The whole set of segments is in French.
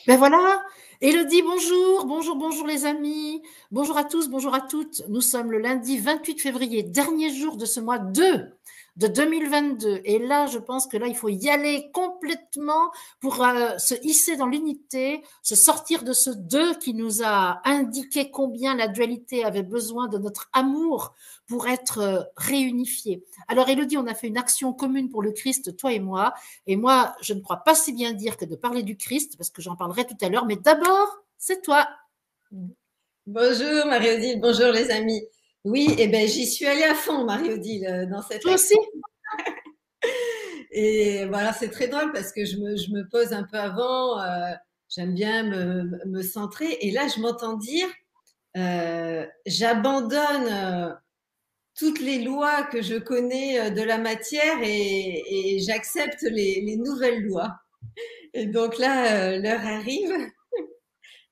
Ben voilà, Élodie, bonjour, bonjour, bonjour les amis, bonjour à tous, bonjour à toutes. Nous sommes le lundi 28 février, dernier jour de ce mois 2 de 2022. Et là, je pense que là, il faut y aller complètement pour se hisser dans l'unité, se sortir de ce 2 qui nous a indiqué combien la dualité avait besoin de notre amour pour être réunifié. Alors, Élodie, on a fait une action commune pour le Christ, toi et moi. Et moi, je ne crois pas si bien dire que de parler du Christ, parce que j'en parlerai tout à l'heure, mais d'abord, c'est toi. Bonjour Marie-Odile, bonjour les amis. Oui, eh ben, j'y suis allée à fond, Marie-Odile, dans cette Toi aussi? action. Et voilà, c'est très drôle parce que je me pose un peu avant, j'aime bien me centrer. Et là, je m'entends dire, j'abandonne toutes les lois que je connais de la matière et j'accepte les nouvelles lois. Et donc là, l'heure arrive.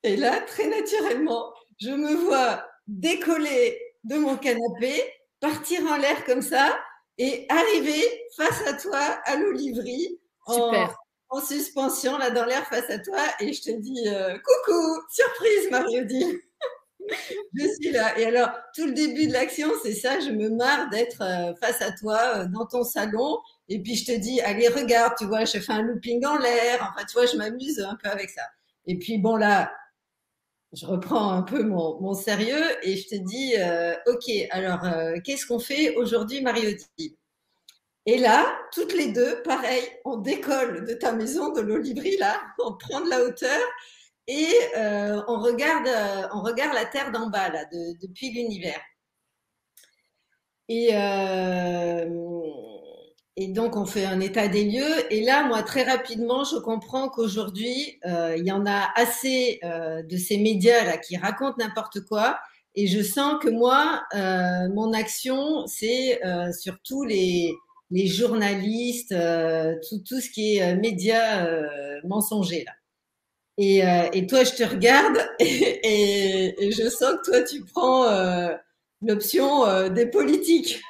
Et là, très naturellement, je me vois décoller de mon canapé, partir en l'air comme ça et arriver face à toi à l'Olivry en, Super. en suspension là dans l'air face à toi et je te dis coucou, surprise Marie-Odile, je suis là. Et alors tout le début de l'action c'est ça, je me marre d'être face à toi dans ton salon et puis je te dis allez regarde, tu vois, je fais un looping en l'air, enfin tu vois, je m'amuse un peu avec ça. Et puis bon là, je reprends un peu mon sérieux et je te dis, ok, alors qu'est-ce qu'on fait aujourd'hui, Mariotti? Et là, toutes les deux, pareil, on décolle de ta maison, de l'Olivry, là, on prend de la hauteur et on regarde la Terre d'en bas, là, depuis l'univers. Et, euh, et donc, on fait un état des lieux. Et là, moi, très rapidement, je comprends qu'aujourd'hui, il y en a assez de ces médias-là qui racontent n'importe quoi. Et je sens que moi, mon action, c'est surtout les journalistes, tout ce qui est médias mensongers, là. Et toi, je te regarde et je sens que toi, tu prends l'option des politiques.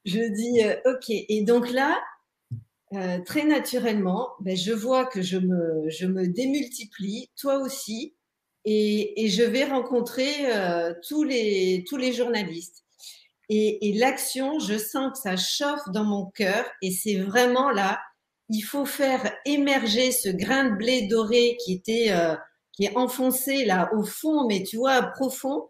Je dis OK. Et donc là, très naturellement, ben, je vois que je me démultiplie, toi aussi, et je vais rencontrer tous les journalistes. Et l'action, je sens que ça chauffe dans mon cœur, et c'est vraiment là, il faut faire émerger ce grain de blé doré qui est enfoncé là au fond, mais tu vois, profond.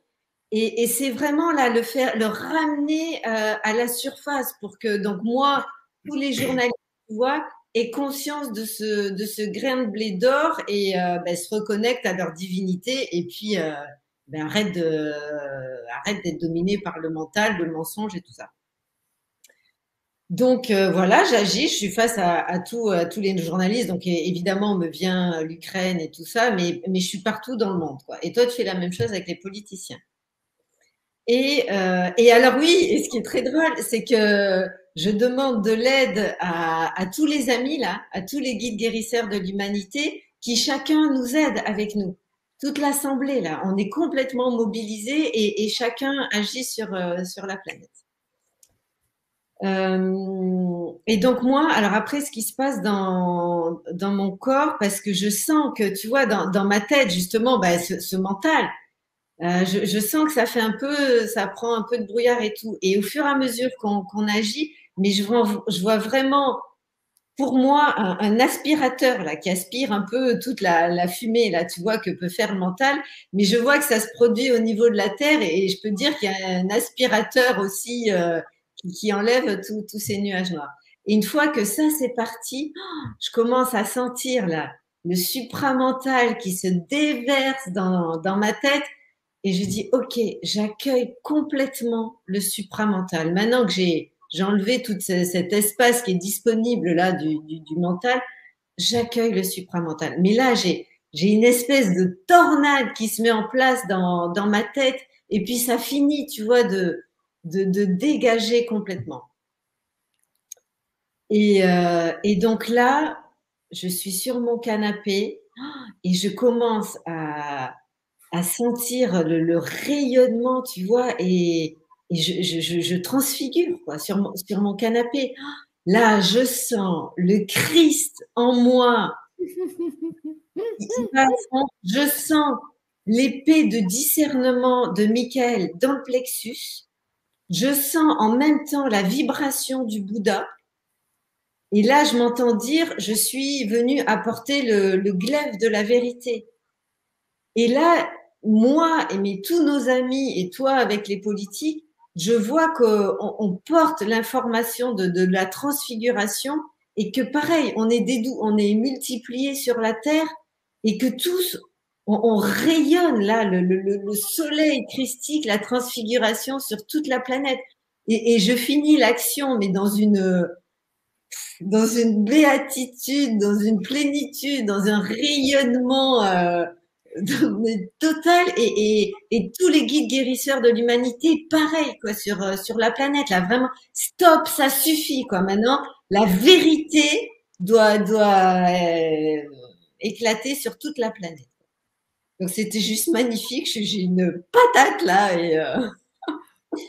Et c'est vraiment là le ramener à la surface pour que donc moi, tous les journalistes, tu vois, aient conscience de ce grain de blé d'or et ben, se reconnectent à leur divinité et puis ben, arrête d'être dominé par le mental, le mensonge et tout ça. Donc voilà, j'agis, je suis face à tous les journalistes. Donc évidemment, me vient l'Ukraine et tout ça, mais je suis partout dans le monde, quoi. Et toi, tu fais la même chose avec les politiciens. Et alors oui, et ce qui est très drôle, c'est que je demande de l'aide à tous les amis là, à tous les guides guérisseurs de l'humanité, qui chacun nous aide avec nous. Toute l'assemblée là, on est complètement mobilisés et chacun agit sur la planète. Et donc moi, alors après, ce qui se passe dans mon corps, parce que je sens que, tu vois, dans ma tête, justement, bah, ce mental, je sens que ça fait un peu, ça prend un peu de brouillard et tout. Et au fur et à mesure qu'on agit, mais je vois vraiment, pour moi, un aspirateur là qui aspire un peu toute la fumée là, tu vois, que peut faire le mental. Mais je vois que ça se produit au niveau de la terre et je peux dire qu'il y a un aspirateur aussi qui enlève tous ces nuages noirs. Et une fois que ça c'est parti, je commence à sentir là le supramental qui se déverse dans ma tête et je dis, OK, j'accueille complètement le supramental. Maintenant que j'ai enlevé tout cet espace qui est disponible là du mental, j'accueille le supramental. Mais là, j'ai une espèce de tornade qui se met en place dans ma tête et puis ça finit, tu vois, de dégager complètement. Et donc là, je suis sur mon canapé et je commence à sentir le rayonnement, tu vois, et je transfigure quoi, sur mon canapé. Là, je sens le Christ en moi Il va à fond. Je sens l'épée de discernement de Michael dans le plexus. Je sens en même temps la vibration du Bouddha. Et là, je m'entends dire, je suis venu apporter le glaive de la vérité. Et là, moi et tous nos amis et toi avec les politiques, je vois qu'on porte l'information de la transfiguration et que pareil, on est multipliés sur la terre et que tous, on rayonne là, le soleil christique, la transfiguration sur toute la planète. Et je finis l'action, mais dans une béatitude, dans une plénitude, dans un rayonnement total et tous les guides guérisseurs de l'humanité, pareil quoi sur la planète là vraiment stop, ça suffit quoi. Maintenant, la vérité doit éclater sur toute la planète. Donc c'était juste magnifique. J'ai une patate là et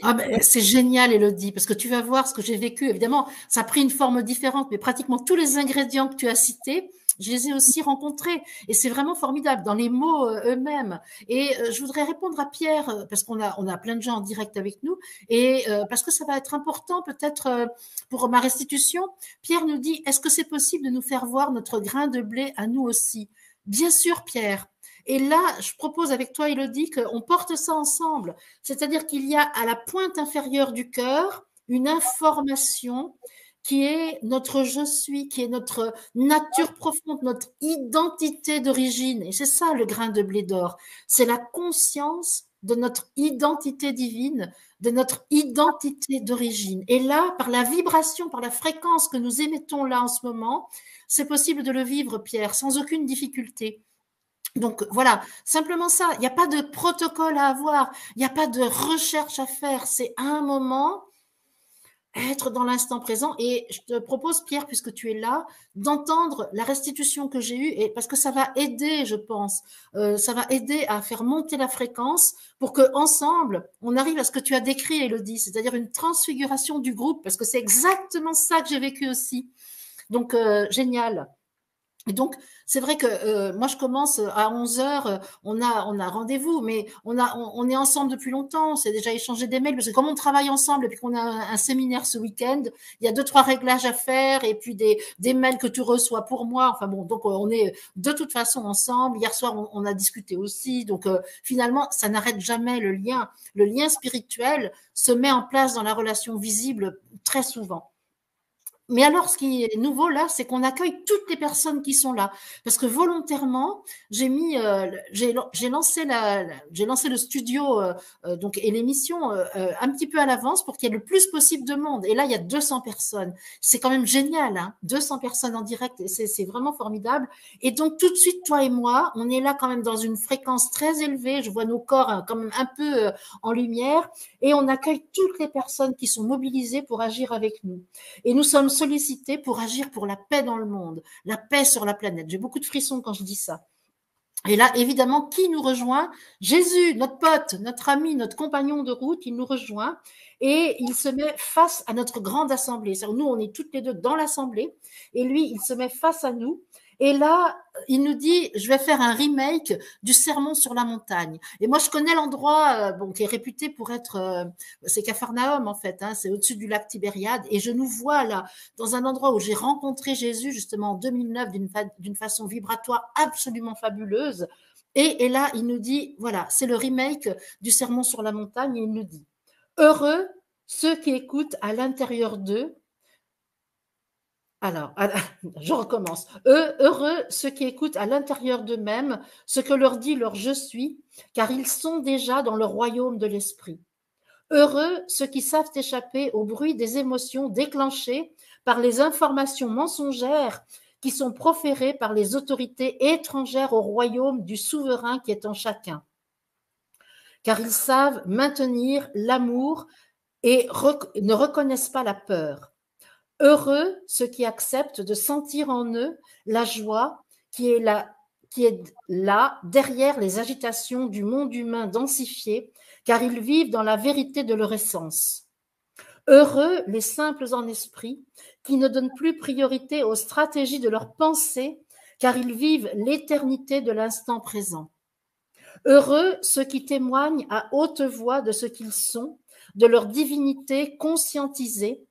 Ah ben, c'est génial, Élodie, parce que tu vas voir ce que j'ai vécu. Évidemment, ça a pris une forme différente, mais pratiquement tous les ingrédients que tu as cités, je les ai aussi rencontrés. Et c'est vraiment formidable dans les mots eux-mêmes. Et je voudrais répondre à Pierre, parce on a plein de gens en direct avec nous, et parce que ça va être important peut-être pour ma restitution. Pierre nous dit, est-ce que c'est possible de nous faire voir notre grain de blé à nous aussi? Bien sûr, Pierre. Et là, je propose avec toi, Élodie, qu'on porte ça ensemble. C'est-à-dire qu'il y a à la pointe inférieure du cœur une information qui est notre je suis, qui est notre nature profonde, notre identité d'origine. Et c'est ça le grain de blé d'or. C'est la conscience de notre identité divine, de notre identité d'origine. Et là, par la vibration, par la fréquence que nous émettons là en ce moment, c'est possible de le vivre, Pierre, sans aucune difficulté. Donc voilà, simplement ça. Il n'y a pas de protocole à avoir, il n'y a pas de recherche à faire. C'est à un moment être dans l'instant présent. Et je te propose, Pierre, puisque tu es là, d'entendre la restitution que j'ai eue, et parce que ça va aider, je pense, ça va aider à faire monter la fréquence pour que ensemble, on arrive à ce que tu as décrit, Élodie, c'est-à-dire une transfiguration du groupe, parce que c'est exactement ça que j'ai vécu aussi. Donc génial. Et donc, c'est vrai que moi, je commence à 11 heures, on a rendez-vous, mais on est ensemble depuis longtemps, on s'est déjà échangé des mails, parce que comme on travaille ensemble et puis qu'on a un séminaire ce week-end, il y a 2-3 réglages à faire et puis des mails que tu reçois pour moi. Enfin bon, donc on est de toute façon ensemble. Hier soir, on a discuté aussi. Donc finalement, ça n'arrête jamais le lien. Le lien spirituel se met en place dans la relation visible très souvent. Mais alors, ce qui est nouveau là, c'est qu'on accueille toutes les personnes qui sont là, parce que volontairement, j'ai lancé j'ai lancé le studio donc et l'émission un petit peu à l'avance pour qu'il y ait le plus possible de monde. Et là, il y a 200 personnes. C'est quand même génial, hein, 200 personnes en direct, et c'est vraiment formidable. Et donc tout de suite, toi et moi, on est là quand même dans une fréquence très élevée. Je vois nos corps hein, quand même un peu en lumière, et on accueille toutes les personnes qui sont mobilisées pour agir avec nous. Et nous sommes sollicités pour agir pour la paix dans le monde, la paix sur la planète. J'ai beaucoup de frissons quand je dis ça. Et là, évidemment, qui nous rejoint? Jésus, notre pote, notre ami, notre compagnon de route, il nous rejoint et il se met face à notre grande assemblée. Nous, on est toutes les deux dans l'assemblée et lui, il se met face à nous. Et là, il nous dit, je vais faire un remake du Sermon sur la montagne. Et moi, je connais l'endroit bon, qui est réputé pour être, c'est Capharnaüm en fait, hein, c'est au-dessus du lac Tibériade. Et je nous vois là, dans un endroit où j'ai rencontré Jésus justement en 2009 d'une façon vibratoire absolument fabuleuse. Et là, il nous dit, voilà, c'est le remake du Sermon sur la montagne. Et il nous dit, heureux ceux qui écoutent à l'intérieur d'eux. Alors, je recommence. Heureux ceux qui écoutent à l'intérieur d'eux-mêmes ce que leur dit leur je suis, car ils sont déjà dans le royaume de l'esprit. Heureux ceux qui savent échapper au bruit des émotions déclenchées par les informations mensongères qui sont proférées par les autorités étrangères au royaume du souverain qui est en chacun. Car ils savent maintenir l'amour et ne reconnaissent pas la peur. Heureux ceux qui acceptent de sentir en eux la joie qui est là derrière les agitations du monde humain densifié, car ils vivent dans la vérité de leur essence. Heureux les simples en esprit qui ne donnent plus priorité aux stratégies de leur pensée, car ils vivent l'éternité de l'instant présent. Heureux ceux qui témoignent à haute voix de ce qu'ils sont, de leur divinité conscientisée,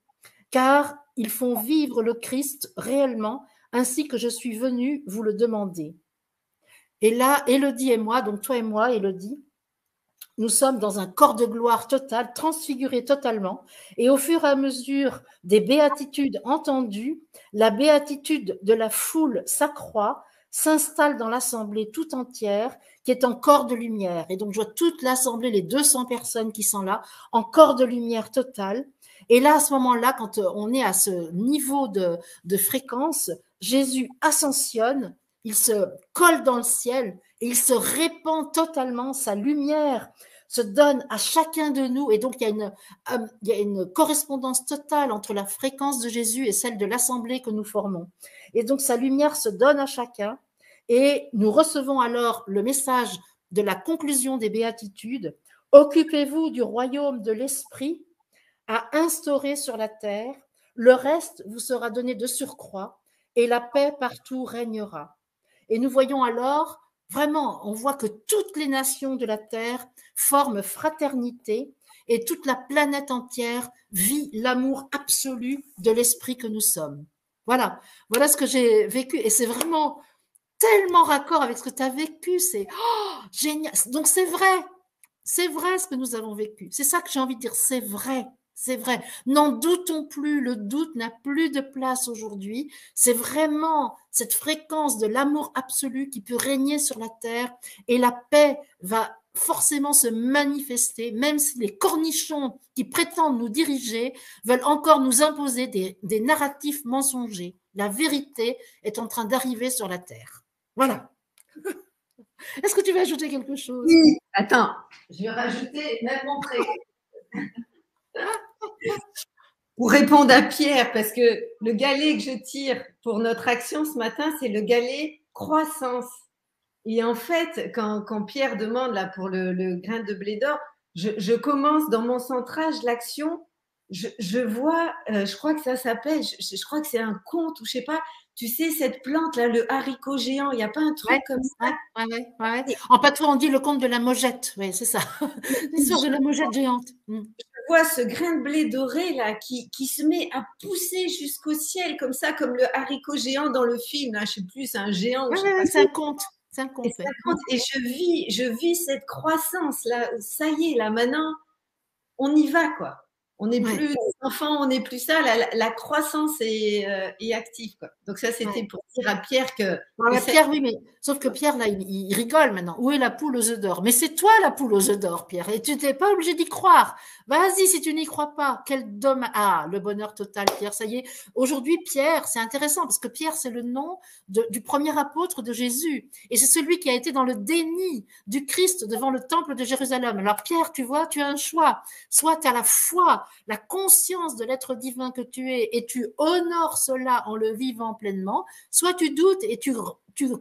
car ils font vivre le Christ réellement, ainsi que je suis venu vous le demander. Et là, Élodie et moi, donc toi et moi, Élodie, nous sommes dans un corps de gloire total, transfiguré totalement, et au fur et à mesure des béatitudes entendues, la béatitude de la foule s'accroît, s'installe dans l'assemblée tout entière, qui est en corps de lumière. Et donc, je vois toute l'assemblée, les 200 personnes qui sont là, en corps de lumière totale. Et là, à ce moment-là, quand on est à ce niveau de fréquence, Jésus ascensionne, il se colle dans le ciel et il se répand totalement, sa lumière se donne à chacun de nous. Et donc, il y a une correspondance totale entre la fréquence de Jésus et celle de l'assemblée que nous formons. Et donc, sa lumière se donne à chacun. Et nous recevons alors le message de la conclusion des béatitudes. Occupez-vous du royaume de l'esprit à instaurer sur la terre. Le reste vous sera donné de surcroît et la paix partout régnera. Et nous voyons alors, vraiment, on voit que toutes les nations de la terre forment fraternité et toute la planète entière vit l'amour absolu de l'esprit que nous sommes. Voilà, voilà ce que j'ai vécu et c'est vraiment tellement raccord avec ce que tu as vécu, c'est génial. Donc c'est vrai ce que nous avons vécu. C'est ça que j'ai envie de dire, c'est vrai. C'est vrai. N'en doutons plus, le doute n'a plus de place aujourd'hui. C'est vraiment cette fréquence de l'amour absolu qui peut régner sur la terre et la paix va forcément se manifester, même si les cornichons qui prétendent nous diriger veulent encore nous imposer des narratifs mensongers. La vérité est en train d'arriver sur la terre. Voilà. Est-ce que tu veux ajouter quelque chose? Oui, attends, je vais rajouter même mon prénom. Pour répondre à Pierre, parce que le galet que je tire pour notre action ce matin, c'est le galet croissance. Et en fait, quand Pierre demande là pour le grain de blé d'or, je commence dans mon centrage l'action. Je vois, je crois que ça s'appelle, je crois que c'est un conte ou je sais pas. Tu sais cette plante là, le haricot géant. Il n'y a pas un truc comme ça. Ouais. En patois, on dit le conte de la mojette. Oui, c'est ça. L'histoire de la mojette géante. Je vois ce grain de blé doré là qui se met à pousser jusqu'au ciel comme ça, comme le haricot géant dans le film. Là, je sais plus, c'est un géant. C'est un conte. C'est un conte. Et je vis cette croissance là. Ça y est, là maintenant, on y va quoi. On n'est plus des enfants, on n'est plus ça. La croissance est active quoi. Donc ça, c'était pour dire à Pierre que. Pierre, oui, mais sauf que Pierre là, il rigole maintenant. Où est la poule aux œufs d'or? Mais c'est toi la poule aux œufs d'or, Pierre. Et tu n'es pas obligé d'y croire. Vas-y, si tu n'y crois pas. Quel dommage. Ah, le bonheur total, Pierre. Ça y est. Aujourd'hui, Pierre, c'est intéressant parce que Pierre, c'est le nom du premier apôtre de Jésus. Et c'est celui qui a été dans le déni du Christ devant le temple de Jérusalem. Alors, Pierre, tu vois, tu as un choix. Soit tu as la foi, la conscience de l'être divin que tu es et tu honores cela en le vivant pleinement. Soit tu doutes et tu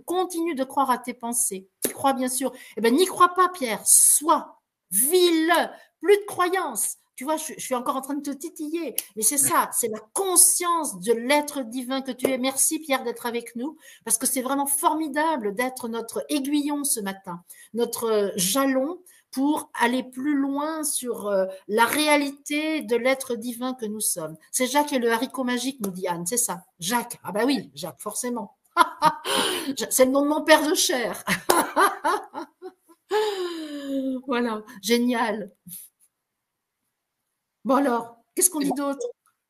continues de croire à tes pensées. Tu crois bien sûr. Eh bien, n'y crois pas, Pierre. Sois, vis-le. Plus de croyance. Tu vois, je suis encore en train de te titiller. Mais c'est ça, c'est la conscience de l'être divin que tu es. Merci, Pierre, d'être avec nous, parce que c'est vraiment formidable d'être notre aiguillon ce matin, notre jalon pour aller plus loin sur la réalité de l'être divin que nous sommes. C'est Jacques et le haricot magique, nous dit Anne, c'est ça. Jacques. Ah bah oui, Jacques, forcément. C'est le nom de mon père de chair. Voilà, génial. Bon alors, qu'est-ce qu'on dit d'autre?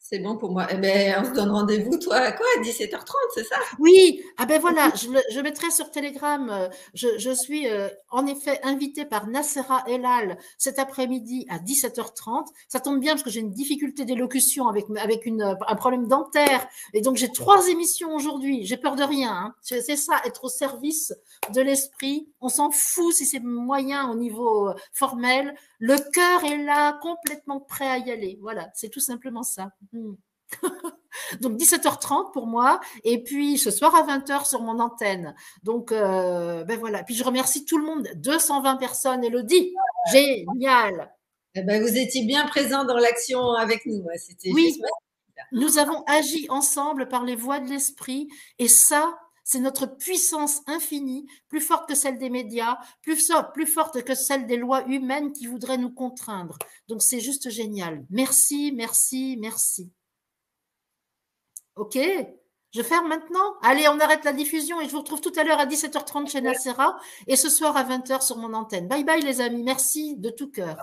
C'est bon pour moi. Eh ben, on se donne rendez-vous, toi, à quoi? À 17h30, c'est ça? Oui, ah ben voilà, je mettrai sur Telegram. Je suis en effet invitée par Nassera Elal cet après-midi à 17h30. Ça tombe bien parce que j'ai une difficulté d'élocution avec un problème dentaire. Et donc, j'ai 3 émissions aujourd'hui. J'ai peur de rien. Hein. C'est ça, être au service de l'esprit. On s'en fout si c'est moyen au niveau formel. Le cœur est là, complètement prêt à y aller. Voilà, c'est tout simplement ça. Donc 17h30 pour moi et puis ce soir à 20h sur mon antenne. Donc ben voilà. Puis je remercie tout le monde, 220 personnes. Élodie, génial. Eh ben, vous étiez bien présent dans l'action avec nous. C'était oui, juste nous avons agi ensemble par les voies de l'esprit et ça C'est notre puissance infinie, plus forte que celle des médias, plus forte que celle des lois humaines qui voudraient nous contraindre. Donc c'est juste génial. Merci, merci, merci. Ok, je ferme maintenant. Allez, on arrête la diffusion et je vous retrouve tout à l'heure à 17h30 chez Nacera et ce soir à 20h sur mon antenne. Bye bye les amis, merci de tout cœur.